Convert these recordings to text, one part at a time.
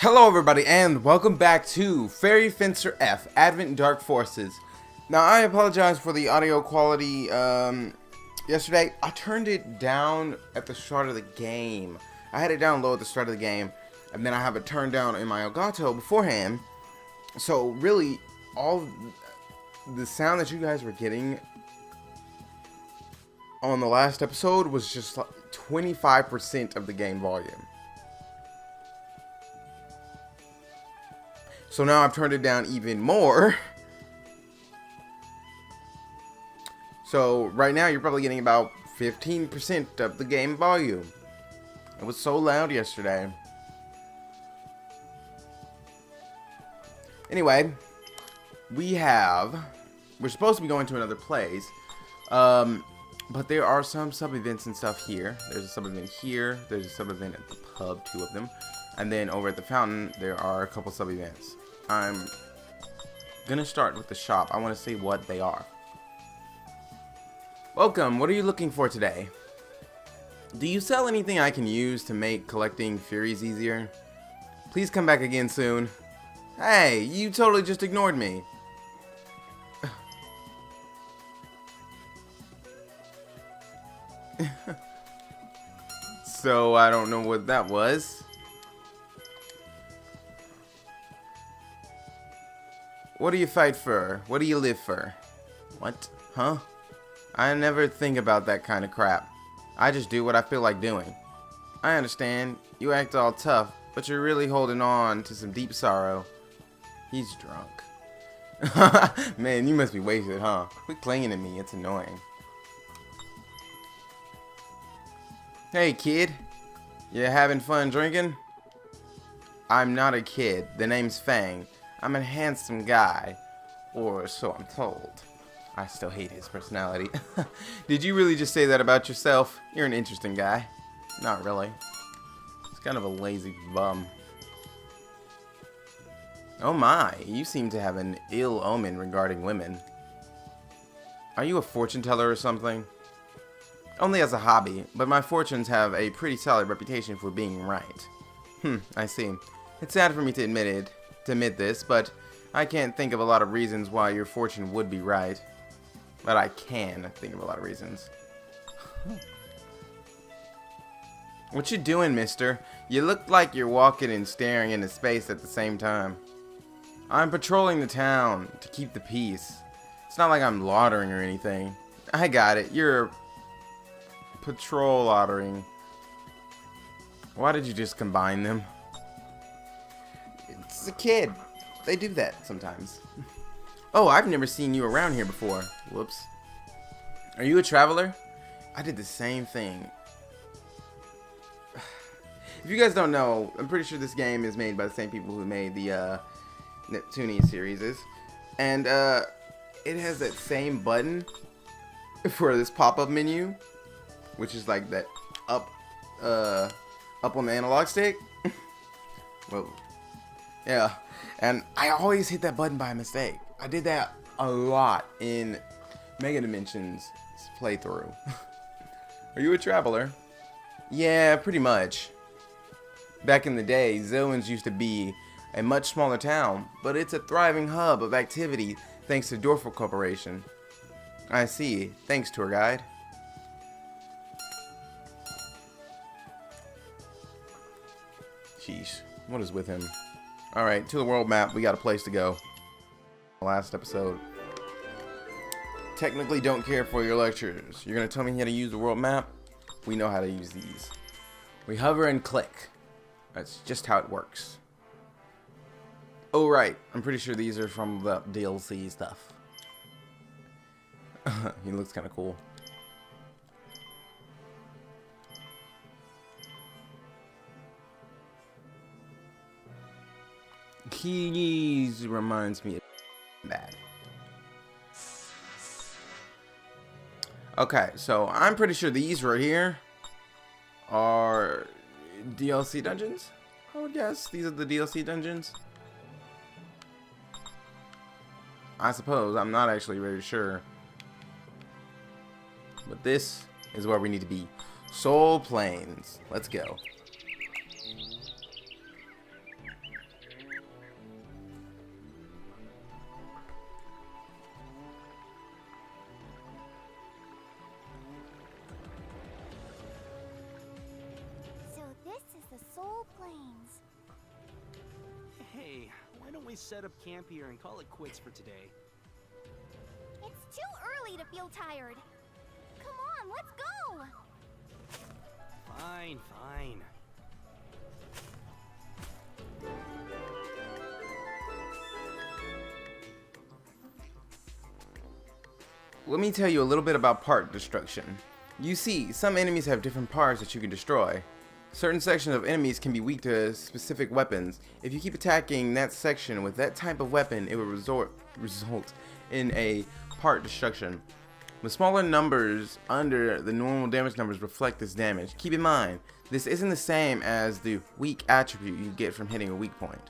Hello everybody and welcome back to Fairy Fencer F, Advent Dark Forces. Now I apologize for the audio quality yesterday. I turned it down at the start of the game. I had it down low at the start of the game and then I have it turned down in my Elgato beforehand. So really all the sound that you guys were getting on the last episode was just like 25% of the game volume. So now I've turned it down even more. So right now you're probably getting about 15% of the game volume. It was so loud yesterday. Anyway, we're supposed to be going to another place. But there are some sub-events and stuff here. There's a sub-event here. There's a sub-event at the pub, 2 of them. And then over at the fountain, there are a couple sub-events. I'm gonna start with the shop. I want to see what they are. Welcome. What are you looking for today? Do you sell anything I can use to make collecting Fairies easier? Please come back again soon. Hey, you totally just ignored me. So I don't know what that was. What do you fight for? What do you live for? What? Huh? I never think about that kind of crap. I just do what I feel like doing. I understand. You act all tough, but you're really holding on to some deep sorrow. He's drunk. Man, you must be wasted, huh? Quit clinging to me. It's annoying. Hey, kid. You having fun drinking? I'm not a kid. The name's Fang. I'm a handsome guy, or so I'm told. I still hate his personality. Did you really just say that about yourself? You're an interesting guy. Not really. He's kind of a lazy bum. Oh my, you seem to have an ill omen regarding women. Are you a fortune teller or something? Only as a hobby, but my fortunes have a pretty solid reputation for being right. I see. It's sad for me to admit this, but I can't think of a lot of reasons why your fortune would be right. But I can think of a lot of reasons. What you doing, mister? You look like you're walking and staring into space at the same time. I'm patrolling the town to keep the peace. It's not like I'm loitering or anything. I got it. You're patrol loitering. Why did you just combine them? It's a kid. They do that sometimes. Oh, I've never seen you around here before. Whoops. Are you a traveler? I did the same thing. If you guys don't know, I'm pretty sure this game is made by the same people who made the Neptunia series. And it has that same button for this pop-up menu, which is like that up on the analog stick. Whoa. Yeah, and I always hit that button by mistake. I did that a lot in Mega Dimensions playthrough. Are you a traveler? Yeah, pretty much. Back in the day, Zoans used to be a much smaller town, but it's a thriving hub of activity thanks to Dorfel Corporation. I see. Thanks, tour guide. Sheesh. What is with him? Alright, to the world map. We got a place to go. Last episode. Technically don't care for your lectures. You're going to tell me how to use the world map? We know how to use these. We hover and click. That's just how it works. Oh, right. I'm pretty sure these are from the DLC stuff. He looks kind of cool. He reminds me of that. Okay, so I'm pretty sure these right here are DLC dungeons. I would guess these are the DLC dungeons. I suppose. I'm not actually very sure. But this is where we need to be. Soul Plains. Let's go. planes. Hey, why don't we set up camp here and call it quits for today? It's too early to feel tired. Come on, let's go! Fine, fine. Let me tell you a little bit about part destruction. You see, some enemies have different parts that you can destroy. Certain sections of enemies can be weak to specific weapons. If you keep attacking that section with that type of weapon, it will result in a part destruction. The smaller numbers under the normal damage numbers reflect this damage. Keep in mind, this isn't the same as the weak attribute you get from hitting a weak point.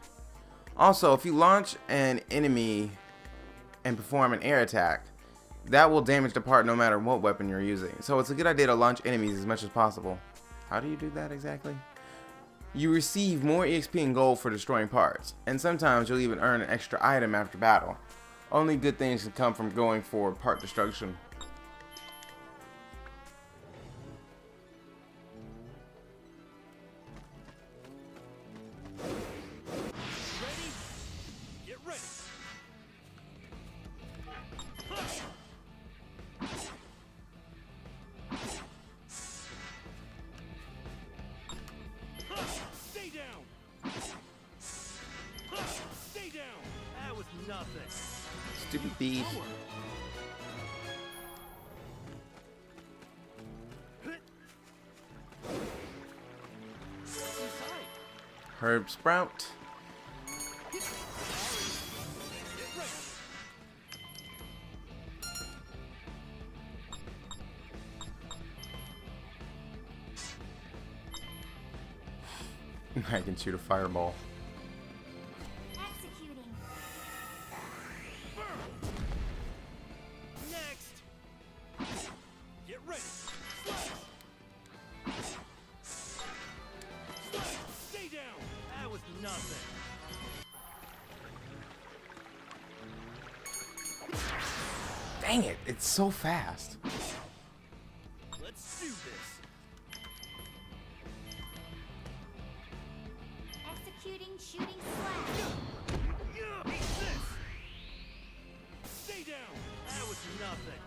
Also, if you launch an enemy and perform an air attack, that will damage the part no matter what weapon you're using. So it's a good idea to launch enemies as much as possible. How do you do that exactly? You receive more EXP and gold for destroying parts, and sometimes you'll even earn an extra item after battle. Only good things can come from going for part destruction. Stupid bee. Herb sprout. I can shoot a fireball. Dang it, it's so fast. Let's do this. Executing shooting slash. Eat this. Stay down. That was nothing.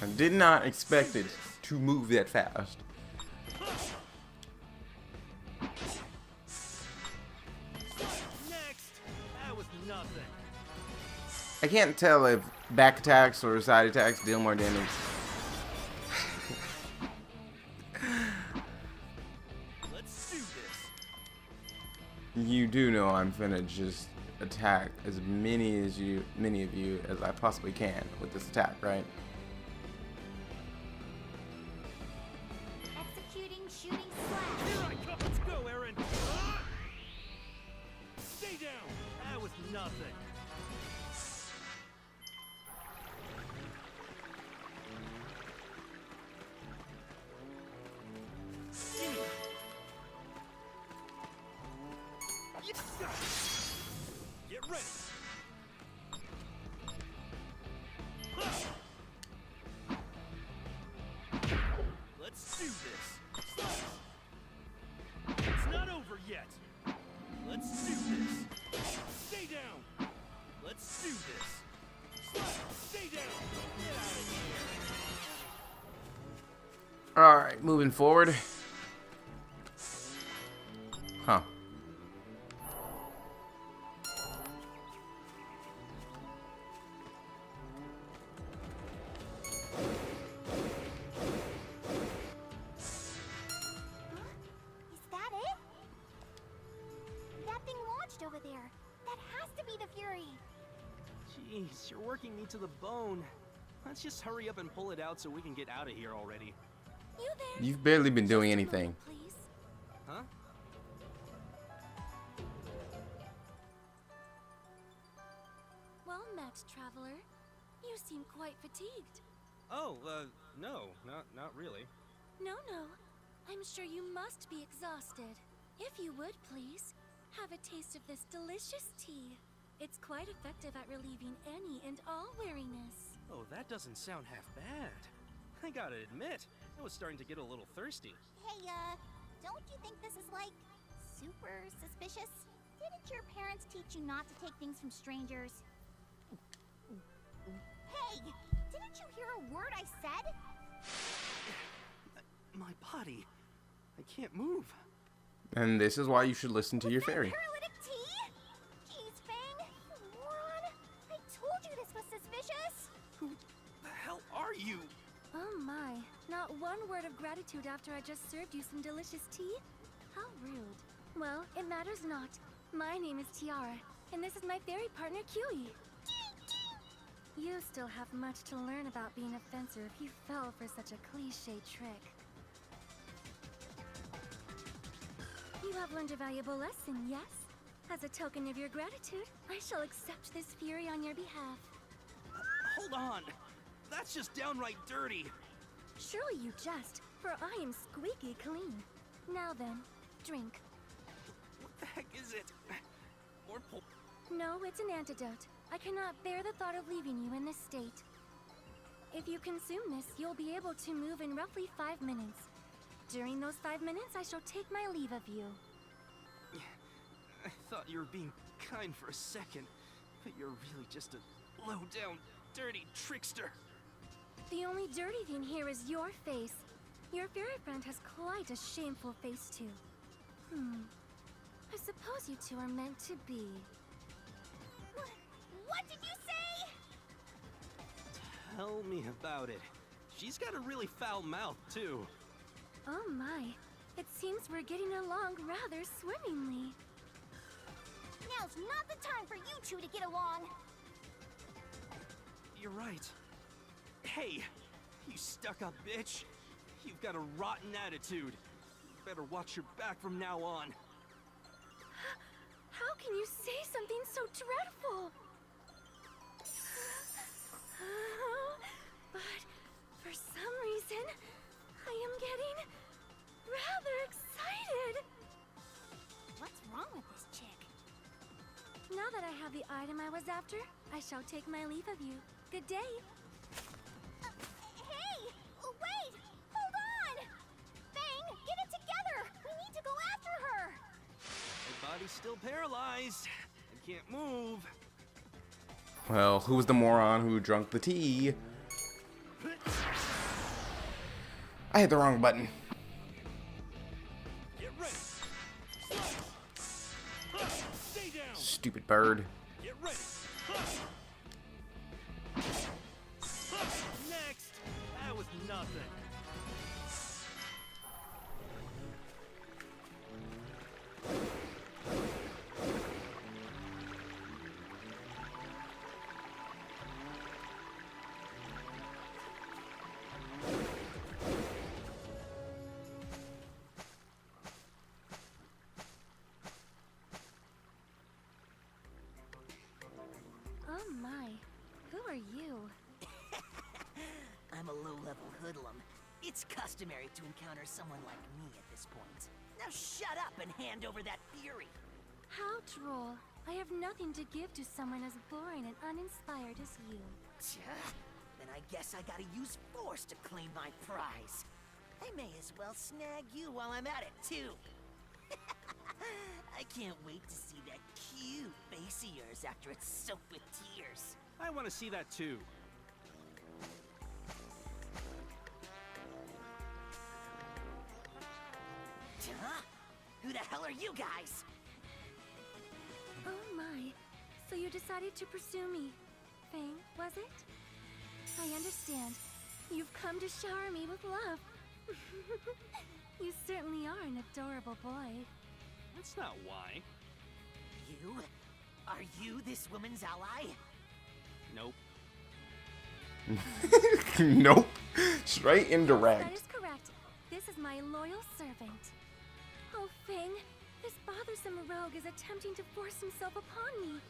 I did not expect it to move that fast. I can't tell if back attacks or side attacks deal more damage. Let's do this. You do know I'm finna just attack as many of you as I possibly can with this attack, right? Executing shooting slash. Here I come. Let's go, Aaron. Stay down. That was nothing. Get ready. Let's do this. It's not over yet. Let's do this. Stay down. Let's do this. Stay down. Get out of here. Alright, moving forward. Huh. Over there. That has to be the Fury. Jeez, you're working me to the bone. Let's just hurry up and pull it out so we can get out of here already. You there? You've barely been doing anything. Please. Huh? Well met, traveler. You seem quite fatigued. Oh, no, not really. No. I'm sure you must be exhausted. If you would, please, have a taste of this delicious tea. It's quite effective at relieving any and all that doesn't sound half bad. I gotta admit, I was starting to get a little thirsty. Hey, don't you think this is, like, super suspicious? Didn't your parents teach you not to take things from strangers? Hey, didn't you hear a word I said? My body. I can't move. And this is why you should listen to your fairy. Paralytic tea? Jeez, Fang, you moron. I told you this was suspicious. Who the hell are you? Oh my, not one word of gratitude after I just served you some delicious tea? How rude. Well, it matters not. My name is Tiara, and this is my fairy partner, Kiwi. You still have much to learn about being a fencer if you fell for such a cliché trick. You have learned a valuable lesson, yes? As a token of your gratitude, I shall accept this fury on your behalf. Hold on. That's just downright dirty. Surely you jest, for I am squeaky clean. Now then, drink. What the heck is it? More No, it's an antidote. I cannot bear the thought of leaving you in this state. If you consume this, you'll be able to move in roughly 5 minutes. During those 5 minutes, I shall take my leave of you. I thought you were being kind for a second, but you're really just a low-down, dirty trickster. The only dirty thing here is your face. Your fairy friend has quite a shameful face, too. I suppose you two are meant to be. What did you say? Tell me about it. She's got a really foul mouth, too. Oh my, it seems we're getting along rather swimmingly. Now's not the time for you two to get along. You're right. Hey, you stuck-up bitch. You've got a rotten attitude. You better watch your back from now on. How can you say something so dreadful? But for some reason, I am getting rather excited. What's wrong with this chick? Now that I have the item I was after, I shall take my leave of you. Good day. Hey! Wait! Hold on! Fang, get it together! We need to go after her! My body's still paralyzed. I can't move. Well, who was the moron who drunk the tea? I hit the wrong button. Get ready. Stay down. Stupid bird. Get ready. Next. That was nothing. Oh my, who are you? I'm a low-level hoodlum. It's customary to encounter someone like me at this point. Now shut up and hand over that fury. How droll. I have nothing to give to someone as boring and uninspired as you. Then I guess I gotta use force to claim my prize. I may as well snag you while I'm at it, too. I can't wait to see that cute face of yours after it's soaked with tears. I want to see that too. Huh? Who the hell are you guys? Oh my, so you decided to pursue me. Fang, was it? I understand. You've come to shower me with love. You certainly are an adorable boy. That's not why. You? Are you this woman's ally? Nope. Nope. Straight That indirect. is correct. This is my loyal servant. Oh, Fang, this bothersome rogue is attempting to force himself upon me.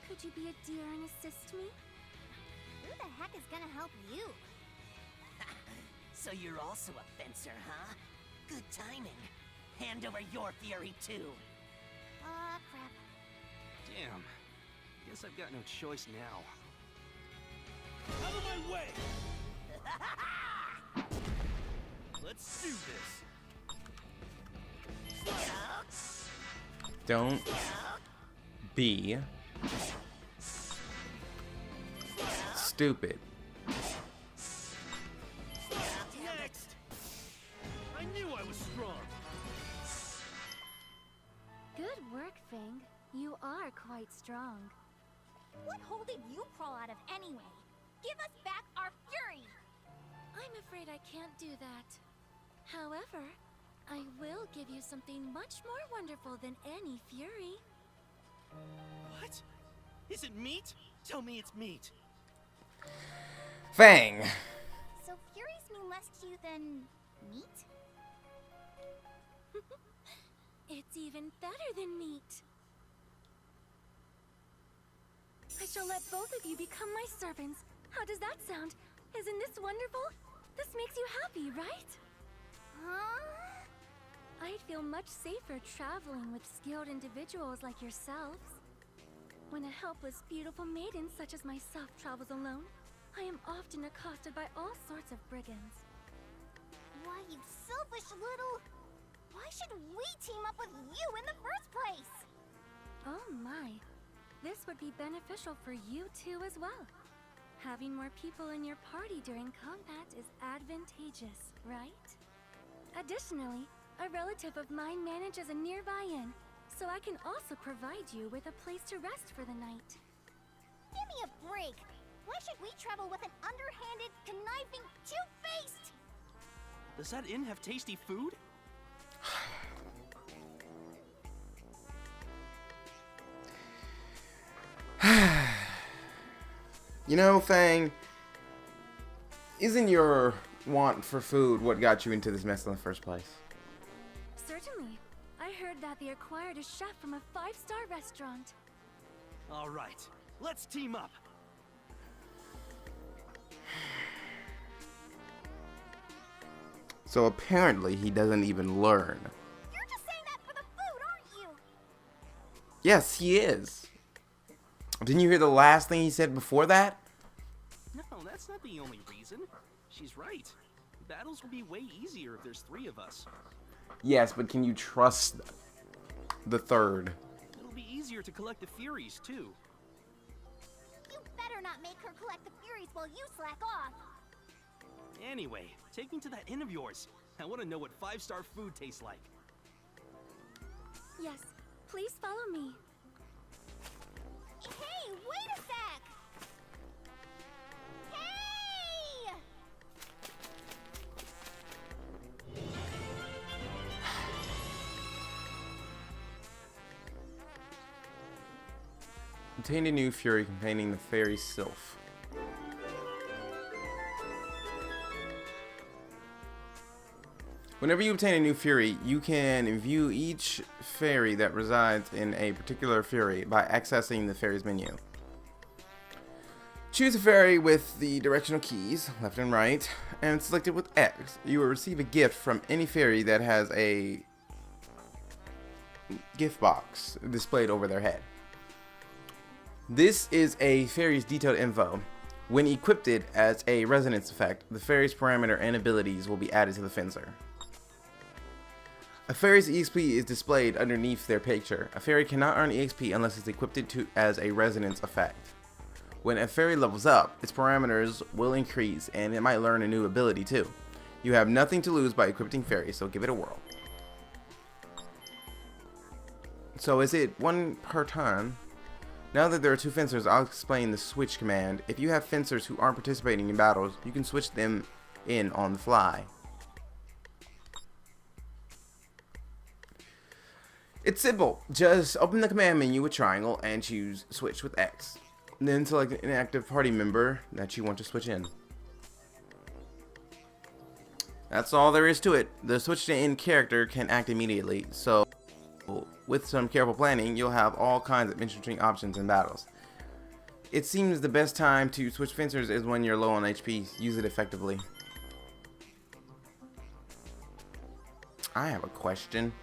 Could you be a dear and assist me? Who the heck is gonna help you? So you're also a fencer, huh? Good timing. Hand over your fury, too. Crap. Damn. Guess I've got no choice now. Out of my way! Let's do this. Don't be stupid. Next. I knew I was strong. Good work, Fang. You are quite strong. What hole did you crawl out of anyway? Give us back our fury! I'm afraid I can't do that. However, I will give you something much more wonderful than any fury. What? Is it meat? Tell me it's meat. Fang. So furies mean less to you than meat? It's even better than meat. I shall let both of you become my servants. How does that sound? Isn't this wonderful? This makes you happy, right? Huh? I'd feel much safer traveling with skilled individuals like yourselves. When a helpless, beautiful maiden such as myself travels alone, I am often accosted by all sorts of brigands. Why, you selfish little... Why should we team up with you in the first place? Oh my. This would be beneficial for you too as well. Having more people in your party during combat is advantageous, right? Additionally, a relative of mine manages a nearby inn, so I can also provide you with a place to rest for the night. Give me a break! Why should we travel with an underhanded, conniving, two-faced... Does that inn have tasty food? You know, Fang, isn't your want for food what got you into this mess in the first place? Certainly. I heard that they acquired a chef from a 5-star restaurant. All right, let's team up. So apparently he doesn't even learn. You're just saying that for the food, aren't you? Yes, he is. Didn't you hear the last thing he said before that? No, that's not the only reason. She's right. Battles will be way easier if there's 3 of us. Yes, but can you trust the third? It'll be easier to collect the Furies, too. You better not make her collect the Furies while you slack off. Anyway, take me to that inn of yours. I want to know what 5-star food tastes like. Yes, please follow me. Hey, wait a sec! Hey! Obtain a new fury containing the fairy sylph. Whenever you obtain a new fury, you can view each fairy that resides in a particular fury by accessing the fairies menu. Choose a fairy with the directional keys, left and right, and select it with X. You will receive a gift from any fairy that has a gift box displayed over their head. This is a fairy's detailed info. When equipped as a resonance effect, the fairy's parameter and abilities will be added to the fencer. A fairy's EXP is displayed underneath their picture. A fairy cannot earn EXP unless it's equipped as a resonance effect. When a fairy levels up, its parameters will increase and it might learn a new ability too. You have nothing to lose by equipping fairies, so give it a whirl. So is it one per turn? Now that there are 2 fencers, I'll explain the switch command. If you have fencers who aren't participating in battles, you can switch them in on the fly. It's simple. Just open the command menu with triangle and choose switch with X. Then select an active party member that you want to switch in. That's all there is to it. The switch to in character can act immediately, so with some careful planning, you'll have all kinds of interesting options in battles. It seems the best time to switch fencers is when you're low on HP. Use it effectively. I have a question.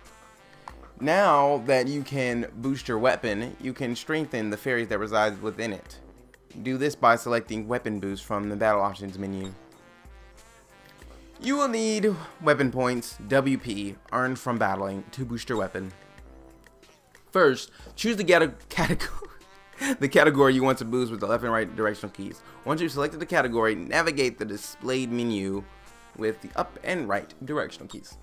Now that you can boost your weapon, you can strengthen the fairies that reside within it. Do this by selecting Weapon Boost from the Battle Options menu. You will need weapon points, WP, earned from battling, to boost your weapon. First, choose the category you want to boost with the left and right directional keys. Once you've selected the category, navigate the displayed menu with the up and right directional keys.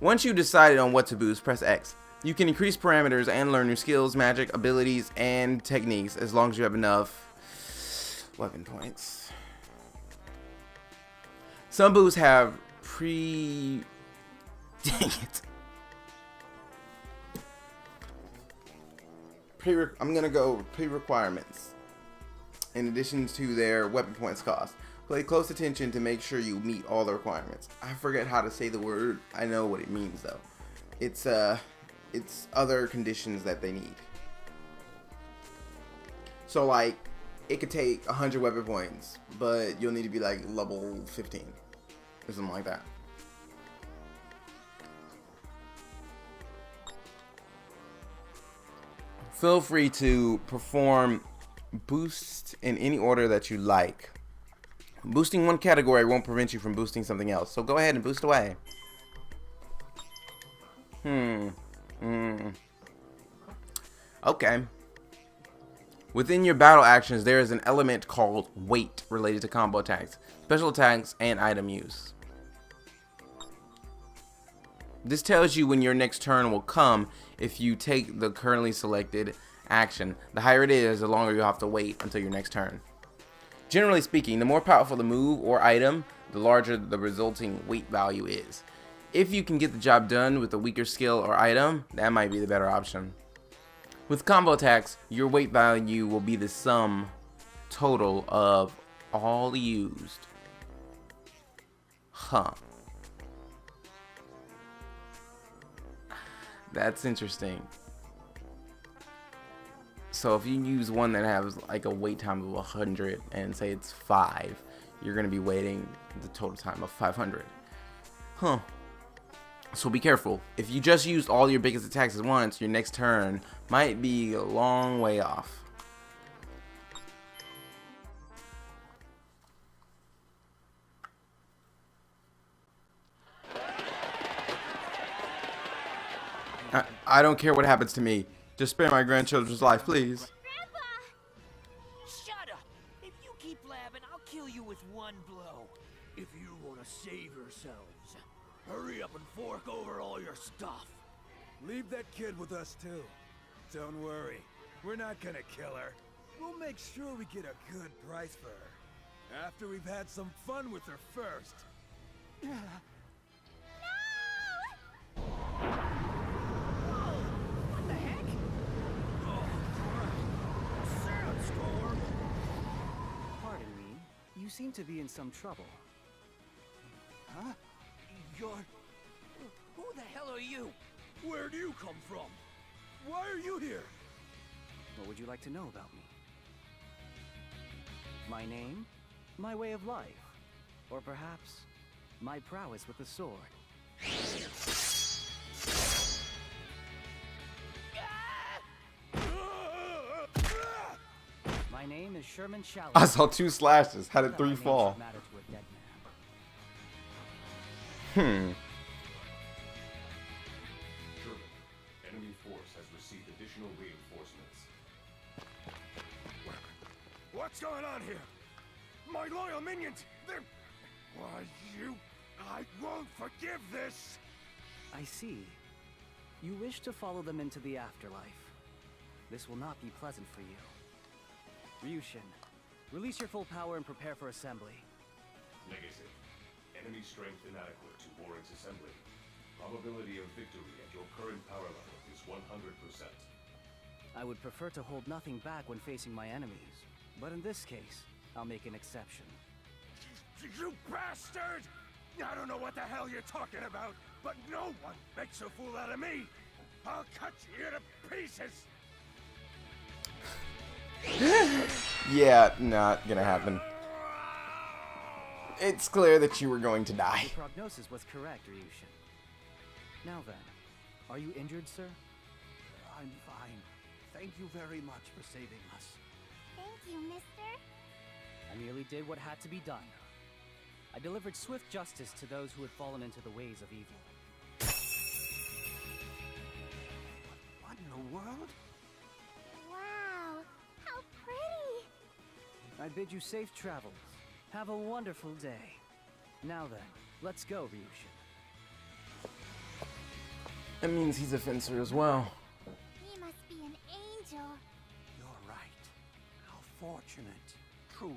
Once you've decided on what to boost, press X. You can increase parameters and learn new skills, magic, abilities, and techniques as long as you have enough weapon points. Some boosts have dang it. I'm gonna go pre-requirements. In addition to their weapon points cost, pay close attention to make sure you meet all the requirements. I forget how to say the word. I know what it means though. It's other conditions that they need. So like, it could take 100 weapon points, but you'll need to be like level 15 or something like that. Feel free to perform boosts in any order that you like. Boosting one category won't prevent you from boosting something else, so go ahead and boost away. Okay. Within your battle actions, there is an element called weight related to combo attacks, special attacks, and item use. This tells you when your next turn will come if you take the currently selected action. The higher it is, the longer you have to wait until your next turn. Generally speaking, the more powerful the move or item, the larger the resulting weight value is. If you can get the job done with a weaker skill or item, that might be the better option. With combo attacks, your weight value will be the sum total of all used. Huh. That's interesting. So if you use one that has like a wait time of 100 and say it's 5, you're going to be waiting the total time of 500. Huh. So be careful. If you just used all your biggest attacks at once, your next turn might be a long way off. I don't care what happens to me. Just spare my grandchildren's life, please. Grandpa! Shut up! If you keep blabbing, I'll kill you with one blow. If you want to save yourselves, hurry up and fork over all your stuff. Leave that kid with us too. Don't worry, we're not gonna kill her. We'll make sure we get a good price for her. After we've had some fun with her first. What the heck? Sandstorm! Pardon me, you seem to be in some trouble. Huh? You're... Who the hell are you? Where do you come from? Why are you here? What would you like to know about me? My name? My way of life? Or perhaps, my prowess with the sword? My name is Sherman Shallow. I saw 2 slashes. How did 3 My name fall? should matter to a dead man. Hmm. German. Enemy force has received additional reinforcements. What's going on here? My loyal minions, they're... Why, you... I won't forgive this! I see. You wish to follow them into the afterlife. This will not be pleasant for you. Ryushin, release your full power and prepare for assembly. Negative. Enemy strength inadequate to warrant assembly. Probability of victory at your current power level is 100%. I would prefer to hold nothing back when facing my enemies, but in this case, I'll make an exception. You bastard! I don't know what the hell you're talking about, but no one makes a fool out of me! I'll cut you to pieces! Yeah, not gonna happen. It's clear that you were going to die. Your prognosis was correct, Ryushin. Now then, are you injured, sir? I'm fine. Thank you very much for saving us. Thank you, mister. I merely did what had to be done. I delivered swift justice to those who had fallen into the ways of evil. What in the world? Wow, how pretty! I bid you safe travels. Have a wonderful day. Now then, let's go, Ryushin. That means he's a fencer as well. He must be an angel. You're right. How fortunate. Truly.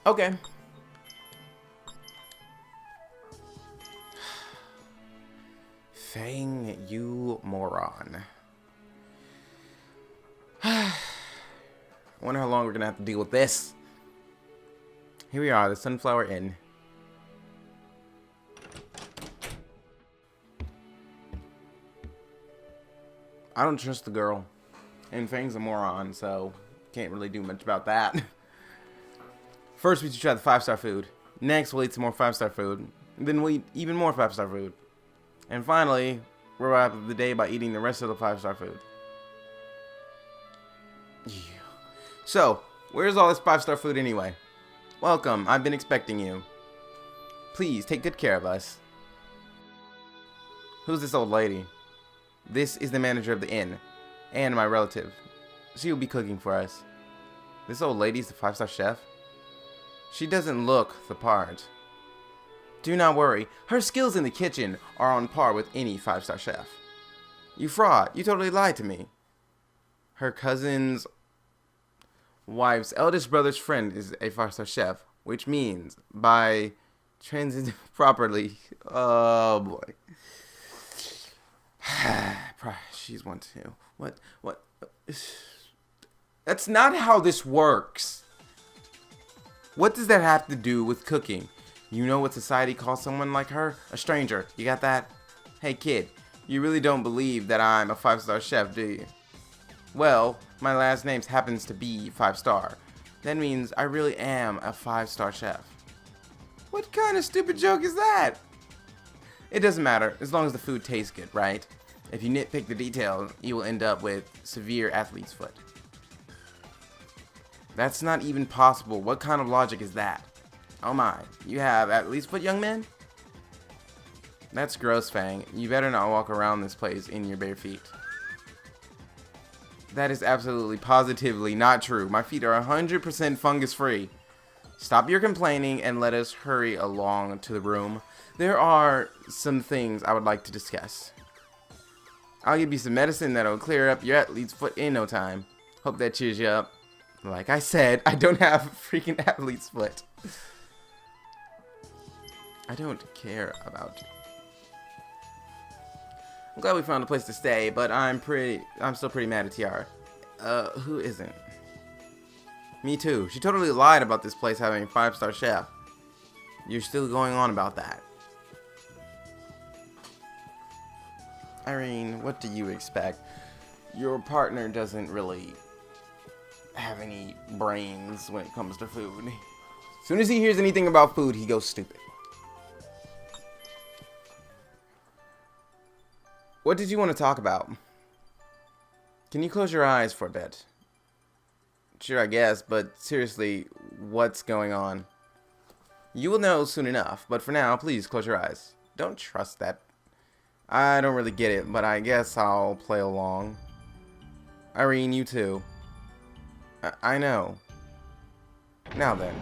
Okay. Fang, you moron. I wonder how long we're gonna have to deal with this. Here we are, the Sunflower Inn. I don't trust the girl. And Fang's a moron, so can't really do much about that. First, we should try the 5-star food. Next, we'll eat some more 5-star food. And then we'll eat even more 5-star food. And finally, we'll wrap up the day by eating the rest of the 5-star food. Yeah. So, where's all this 5-star food anyway? Welcome, I've been expecting you. Please, take good care of us. Who's this old lady? This is the manager of the inn, and my relative. She will be cooking for us. This old lady's the 5-star chef? She doesn't look the part. Do not worry, her skills in the kitchen are on par with any 5-star chef. You fraud, you totally lied to me. Her cousin's wife's eldest brother's friend is a 5-star chef, which means by transiting properly, oh boy. She's one too. What? That's not how this works. What does that have to do with cooking? You know what society calls someone like her? A stranger. You got that? Hey kid, you really don't believe that I'm a 5-star chef, do you? Well, my last name happens to be 5-star. That means I really am a 5-star chef. What kind of stupid joke is that? It doesn't matter, as long as the food tastes good, right? If you nitpick the details, you will end up with severe athlete's foot. That's not even possible. What kind of logic is that? Oh my, you have athlete's foot, young man? That's gross, Fang. You better not walk around this place in your bare feet. That is absolutely positively not true. My feet are 100% fungus free. Stop your complaining and let us hurry along to the room. There are some things I would like to discuss. I'll give you some medicine that'll clear up your athlete's foot in no time. Hope that cheers you up. Like I said, I don't have a freaking athlete's foot. I don't care about you. I'm glad we found a place to stay, but I'm still pretty mad at Tiara. Who isn't? Me too. She totally lied about this place having a 5-star chef. You're still going on about that. Irene, what do you expect? Your partner doesn't really have any brains when it comes to food. As soon as he hears anything about food, he goes stupid. What did you want to talk about? Can you close your eyes for a bit? Sure, I guess, but seriously, what's going on? You will know soon enough, but for now, please close your eyes. Don't trust that. I don't really get it, but I guess I'll play along. Irene, you too. I know. Now then.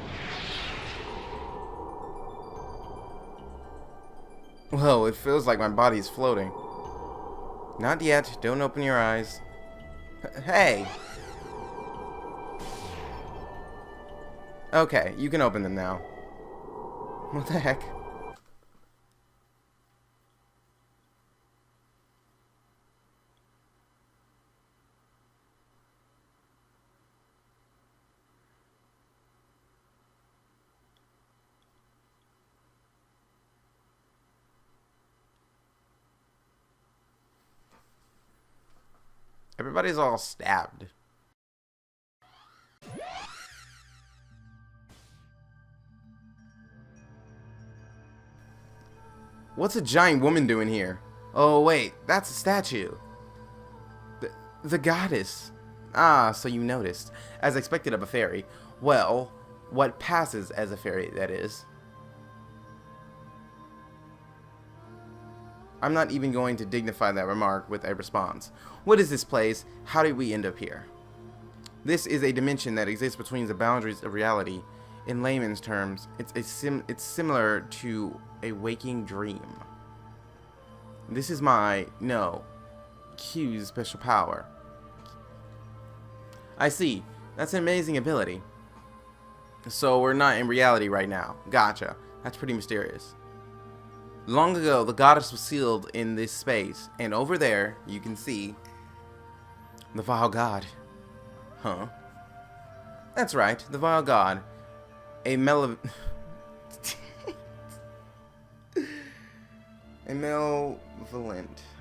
Whoa, it feels like my body's floating. Not yet. Don't open your eyes. Hey! Okay, you can open them now. What the heck? Everybody's all stabbed. What's a giant woman doing here? Oh wait, that's a statue. The goddess. Ah, so you noticed. As expected of a fairy. Well, what passes as a fairy, that is. I'm not even going to dignify that remark with a response. What is this place? How did we end up here? This is a dimension that exists between the boundaries of reality. In layman's terms, it's similar to a waking dream. This is Q's special power. I see. That's an amazing ability. So we're not in reality right now. Gotcha. That's pretty mysterious. Long ago, the goddess was sealed in this space, and over there, you can see the vile god. Huh? That's right, the vile god. A malevolent.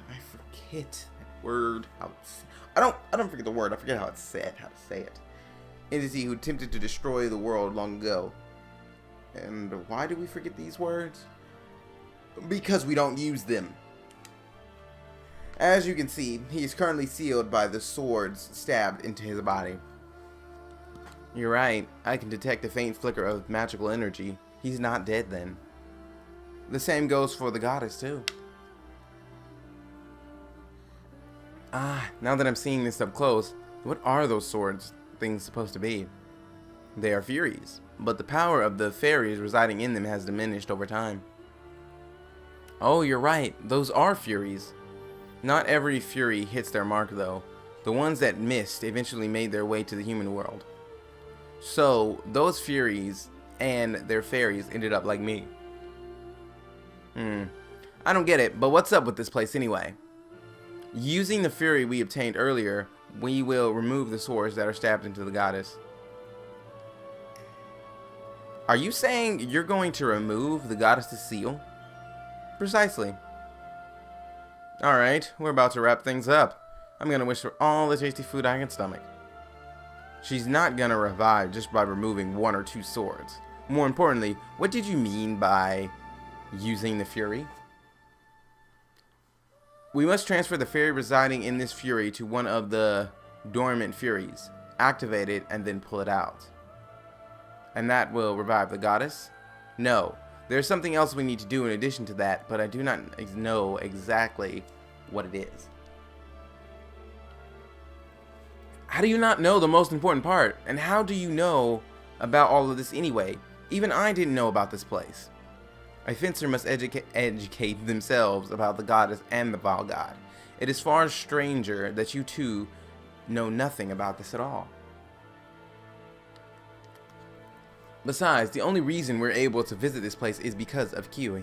I forget that word. I don't forget the word. I forget how it's said. How to say it. Entity who attempted to destroy the world long ago. And why do we forget these words? Because we don't use them. As you can see, he is currently sealed by the swords stabbed into his body. You're right. I can detect a faint flicker of magical energy. He's not dead then. The same goes for the goddess too. Ah, now that I'm seeing this up close, what are those swords things supposed to be? They are Furies, but the power of the fairies residing in them has diminished over time. Oh, you're right. Those are Furies. Not every Fury hits their mark though. The ones that missed eventually made their way to the human world. So, those Furies and their fairies ended up like me. I don't get it, but what's up with this place anyway? Using the Fury we obtained earlier, we will remove the swords that are stabbed into the goddess. Are you saying you're going to remove the goddess's seal? Precisely. Alright, we're about to wrap things up. I'm gonna wish for all the tasty food I can stomach. She's not gonna revive just by removing 1 or 2 swords. More importantly, what did you mean by using the Fury? We must transfer the fairy residing in this Fury to one of the dormant Furies, activate it, and then pull it out. And that will revive the goddess? No, there's something else we need to do in addition to that, but I do not know exactly what it is. How do you not know the most important part? And how do you know about all of this anyway? Even I didn't know about this place. A fencer must educate themselves about the goddess and the vile god. It is far stranger that you two know nothing about this at all. Besides, the only reason we're able to visit this place is because of Kiwi.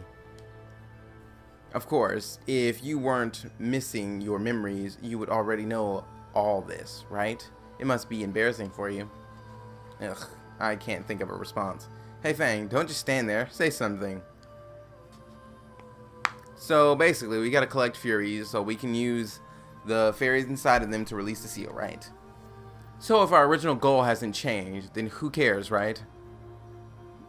Of course, if you weren't missing your memories, you would already know all this, right? It must be embarrassing for you. Ugh, I can't think of a response. Hey Fang, don't just stand there, say something. So basically, we gotta collect Furies so we can use the fairies inside of them to release the seal, right? So if our original goal hasn't changed, then who cares, right?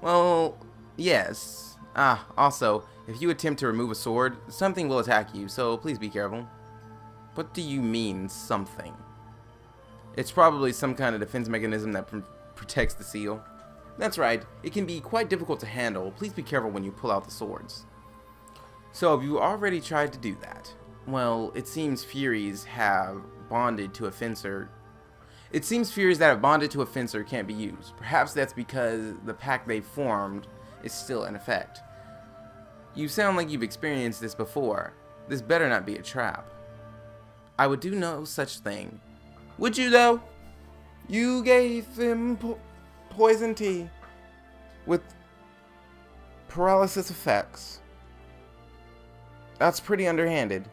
Well, yes. Also, if you attempt to remove a sword, something will attack you, so please be careful. What do you mean, something? It's probably some kind of defense mechanism that protects the seal. That's right, it can be quite difficult to handle. Please be careful when you pull out the swords. So, have you already tried to do that? Well, it seems Furies have bonded to a fencer. It seems Furies that have bonded to a fencer can't be used. Perhaps that's because the pact they formed is still in effect. You sound like you've experienced this before. This better not be a trap. I would do no such thing. Would you though? You gave them poison tea with paralysis effects. That's pretty underhanded.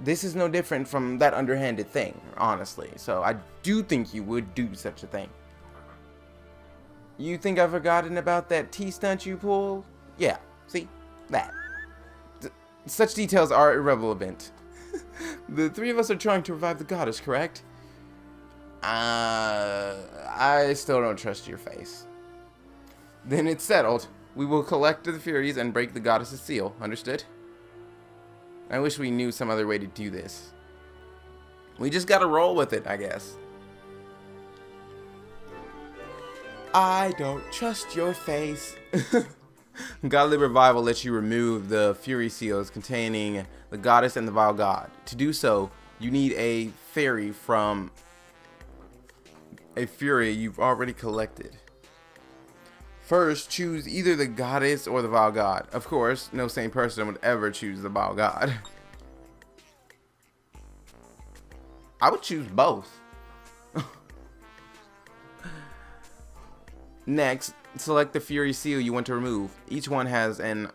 This is no different from that underhanded thing, honestly. So I do think you would do such a thing. You think I've forgotten about that tea stunt you pulled? Yeah, see? That. Such details are irrelevant. The three of us are trying to revive the goddess, correct? I still don't trust your face. Then it's settled. We will collect the Furies and break the goddess's seal. Understood? I wish we knew some other way to do this. We just gotta roll with it, I guess. I don't trust your face. Godly Revival lets you remove the Fury seals containing the goddess and the vile god. To do so, you need a fairy from a Fury you've already collected. First, choose either the goddess or the vile god. Of course, no sane person would ever choose the vile god. I would choose both. Next, select the Fury seal you want to remove. Each one has an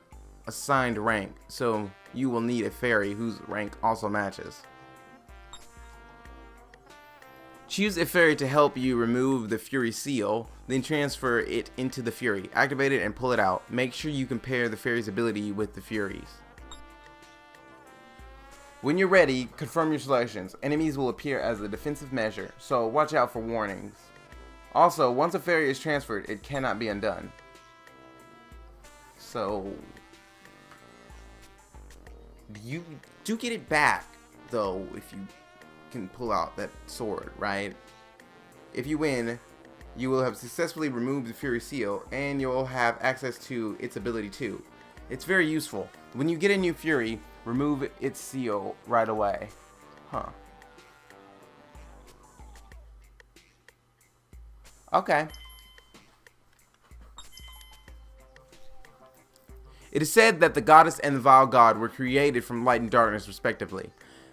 assigned rank, so you will need a fairy whose rank also matches. Choose a fairy to help you remove the Fury seal, then transfer it into the Fury. Activate it and pull it out. Make sure you compare the fairy's ability with the Fury's. When you're ready, confirm your selections. Enemies will appear as a defensive measure, so watch out for warnings. Also, once a fairy is transferred, it cannot be undone. So, you do get it back, though, if you can pull out that sword, right? If you win, you will have successfully removed the Fury seal, and you'll have access to its ability too. It's very useful. When you get a new Fury, remove its seal right away. Huh. Okay. It is said that the goddess and the vile god were created from light and darkness respectively.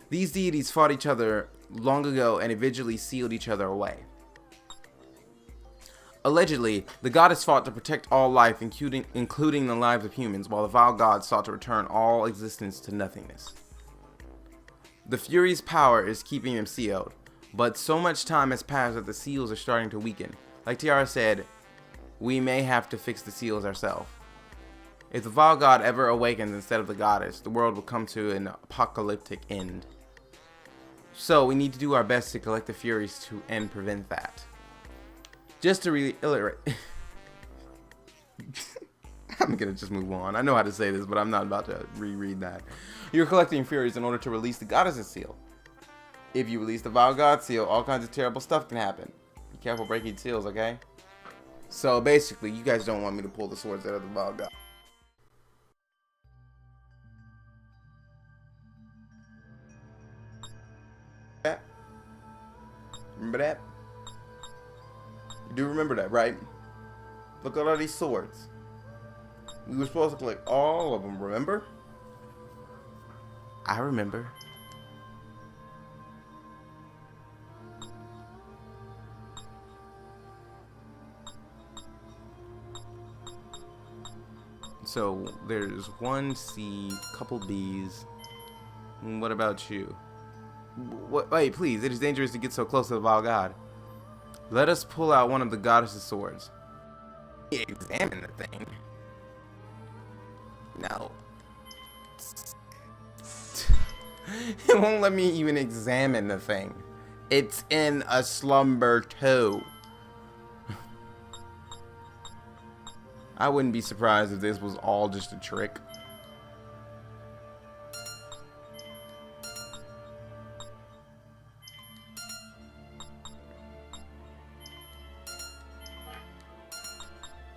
These deities fought each other long ago and eventually sealed each other away. Allegedly, the goddess fought to protect all life, including the lives of humans, while the vile god sought to return all existence to nothingness. The Fury's power is keeping them sealed, but so much time has passed that the seals are starting to weaken. Like Tiara said, we may have to fix the seals ourselves. If the vile god ever awakens instead of the goddess, the world will come to an apocalyptic end. So we need to do our best to collect the Furies and prevent that. Just to reiterate, I'm gonna just move on. I know how to say this, but I'm not about to reread that. You're collecting Furies in order to release the goddess's seal. If you release the vile god seal, all kinds of terrible stuff can happen. Be careful breaking seals, okay? So basically, you guys don't want me to pull the swords out of the vile god. Remember that? You do remember that, right? Look at all these swords. We were supposed to collect all of them, remember? I remember. So there's one C, couple B's. What about you? What? Wait, please. It is dangerous to get so close to the vile god. Let us pull out one of the goddess's swords. Examine the thing. No. It won't let me even examine the thing. It's in a slumber too. I wouldn't be surprised if this was all just a trick.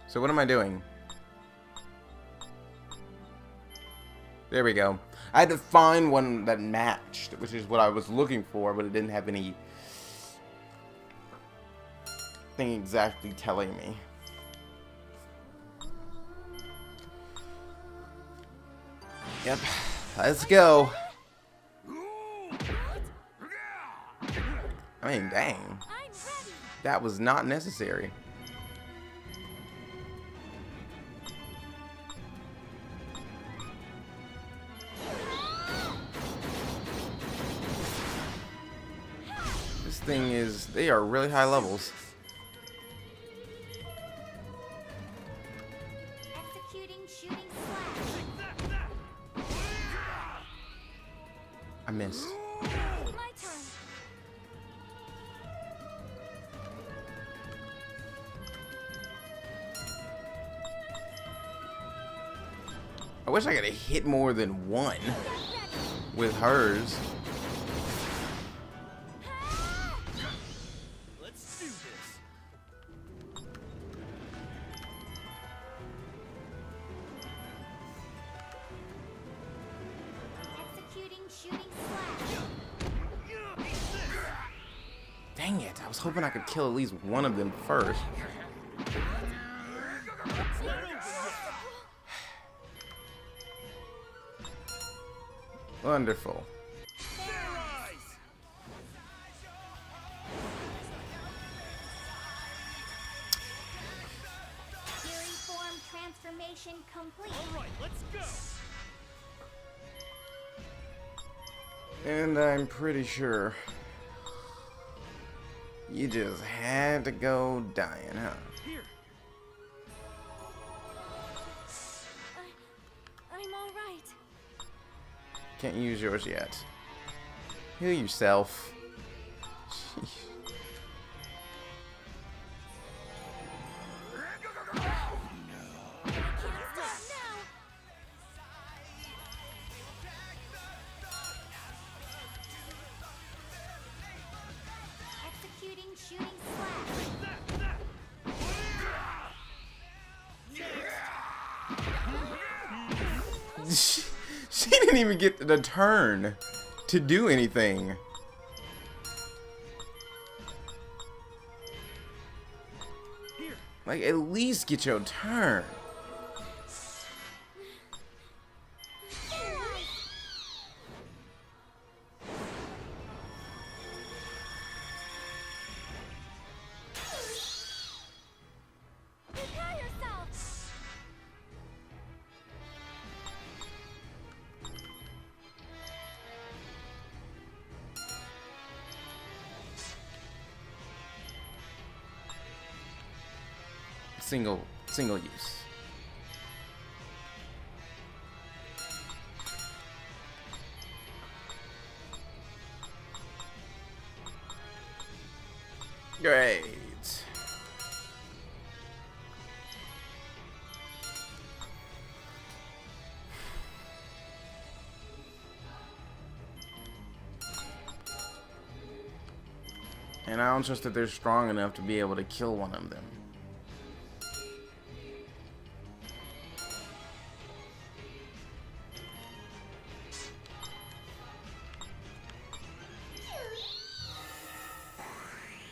So what am I doing? There we go. I had to find one that matched, which is what I was looking for, but it didn't have any thing exactly telling me. Yep, let's go. I mean, dang. That was not necessary. Thing is, they are really high levels. Executing shooting slash. I missed. My turn. I wish I could have hit more than one with hers. was hoping I could kill at least one of them first. Wonderful. Fury form transformation complete. All right, let's go. And I'm pretty sure you just had to go dying, huh? Here. I'm all right. Can't use yours yet. Heal yourself. Sheesh. Executing shooting slash. She didn't even get the turn to do anything. Here. Like, at least get your turn. Prepare yourself. Single use. Great. And I don't trust that they're strong enough to be able to kill one of them.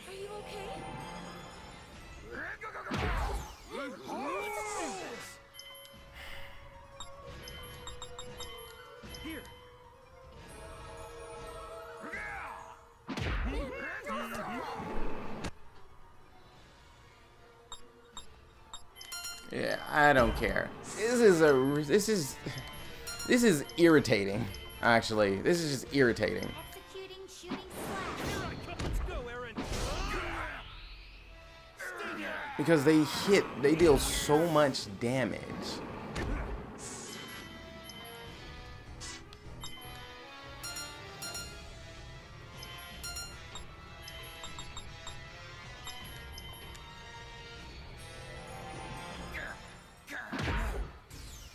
Are you okay? Here. Yeah, I don't care. This is irritating. Actually, this is just irritating Executing shooting slash. Let's go, Aaron. because they deal so much damage.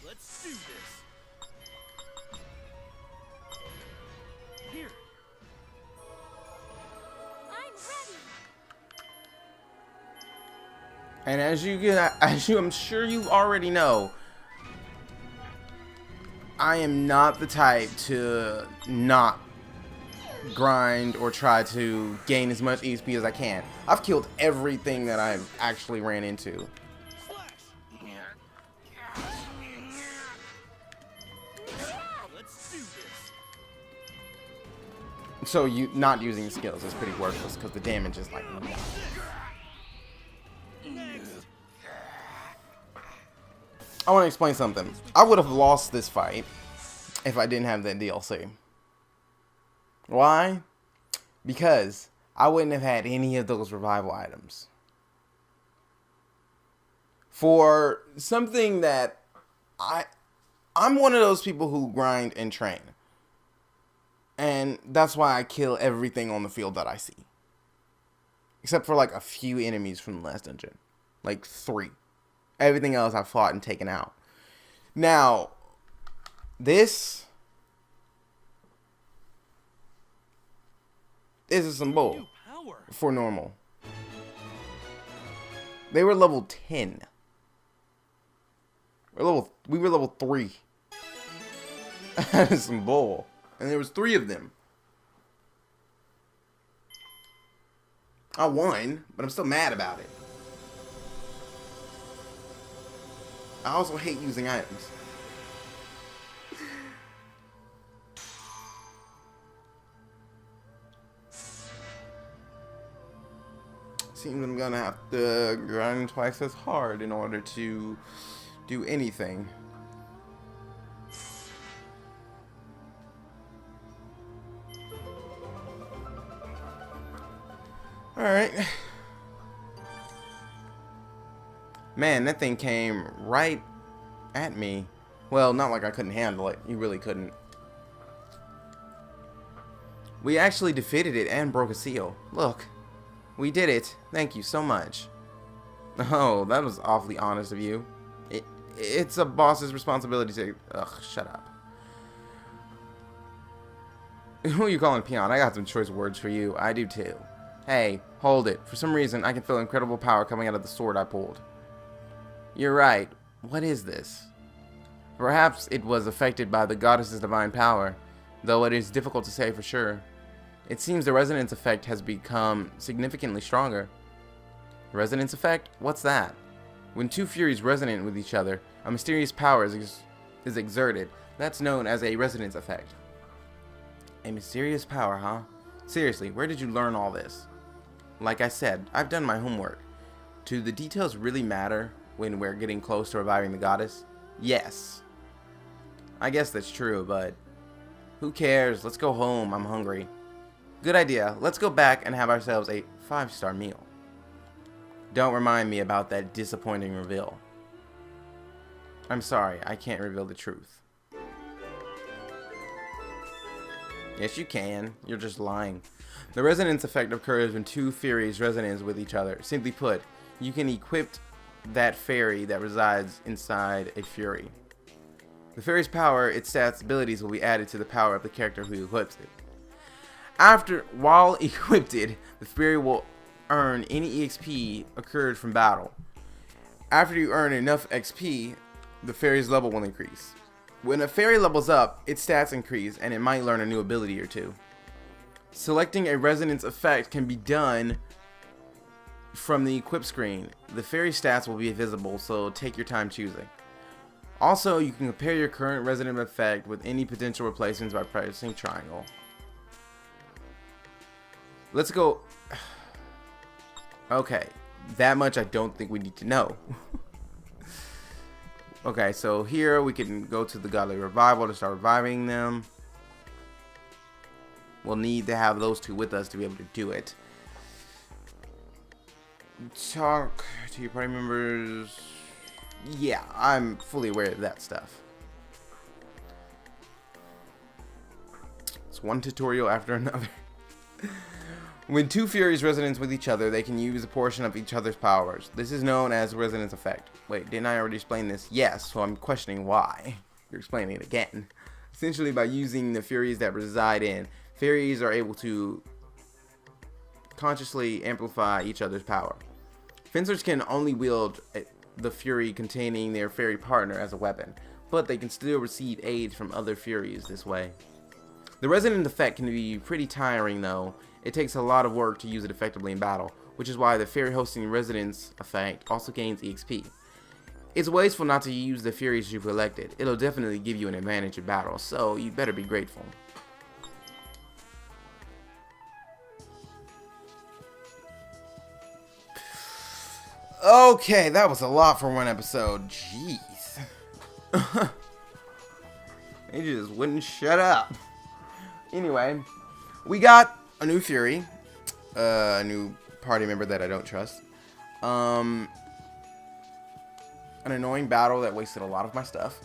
Let's do this. Here. I'm ready. And I'm sure you already know, I am not the type to not grind or try to gain as much EXP as I can. I've killed everything that I've actually ran into. Slash. Let's do this. So you not using skills is pretty worthless because the damage is like nothing. Next. I want to explain something. I would have lost this fight if I didn't have that DLC. Why? Because I wouldn't have had any of those revival items. For something that I'm one of those people who grind and train. And that's why I kill everything on the field that I see. Except for like a few enemies from the last dungeon. Like 3. Everything else I've fought and taken out. Now, this is some bull New power. for normal. They were level 10. We were level 3. That is some bull. And there was 3 of them. I won, but I'm still mad about it. I also hate using items. Seems I'm gonna have to grind twice as hard in order to do anything. Alright. Man, that thing came right at me. Well, not like I couldn't handle it. You really couldn't. We actually defeated it and broke a seal. Look. We did it. Thank you so much. Oh, that was awfully honest of you. It's a boss's responsibility to... Ugh, shut up. Who are you calling peon? I got some choice words for you. I do too. Hey, hold it. For some reason, I can feel incredible power coming out of the sword I pulled. You're right. What is this? Perhaps it was affected by the goddess's divine power, though it is difficult to say for sure. It seems the resonance effect has become significantly stronger. Resonance effect? What's that? When two furies resonate with each other, a mysterious power is exerted. That's known as a resonance effect. A mysterious power, huh? Seriously, where did you learn all this? Like I said, I've done my homework. Do the details really matter when we're getting close to reviving the goddess? Yes. I guess that's true, but who cares? Let's go home. I'm hungry. Good idea. Let's go back and have ourselves a 5-star meal. Don't remind me about that disappointing reveal. I'm sorry, I can't reveal the truth. Yes, you can. You're just lying. The resonance effect occurs when two fairies resonate with each other. Simply put, you can equip that fairy that resides inside a fury. The fairy's power, its stats, abilities will be added to the power of the character who equips it. While equipped, the fairy will earn any EXP occurred from battle. After you earn enough XP, the fairy's level will increase. When a fairy levels up, its stats increase and it might learn a new ability or two. Selecting a resonance effect can be done from the equip screen. The fairy stats will be visible, so take your time choosing. Also, you can compare your current resonance effect with any potential replacements by pressing triangle. Let's go. Okay, that much I don't think we need to know. Okay, so here we can go to the godly revival to start reviving them. We'll need to have those two with us to be able to do it. Talk to your party members. Yeah, I'm fully aware of that stuff. It's one tutorial after another. When two Furies resonate with each other, they can use a portion of each other's powers. This is known as resonance effect. Wait, didn't I already explain this? Yes, so I'm questioning why. You're explaining it again. Essentially, by using the Furies that reside in, Fairies are able to consciously amplify each other's power. Fencers can only wield the Fury containing their Fairy partner as a weapon, but they can still receive aid from other Furies this way. The resonant effect can be pretty tiring though. It takes a lot of work to use it effectively in battle, which is why the Fairy hosting resonance effect also gains EXP. It's wasteful not to use the Furies you've elected. It'll definitely give you an advantage in battle, so you better be grateful. Okay, that was a lot for one episode. Jeez. They just wouldn't shut up. Anyway, we got a new Fury, a new party member that I don't trust, an annoying battle that wasted a lot of my stuff,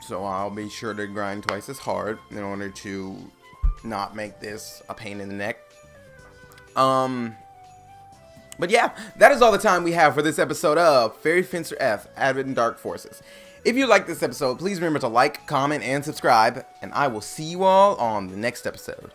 so I'll be sure to grind twice as hard in order to not make this a pain in the neck. But yeah, that is all the time we have for this episode of Fairy Fencer F, Advent and Dark Forces. If you liked this episode, please remember to like, comment, and subscribe, and I will see you all on the next episode.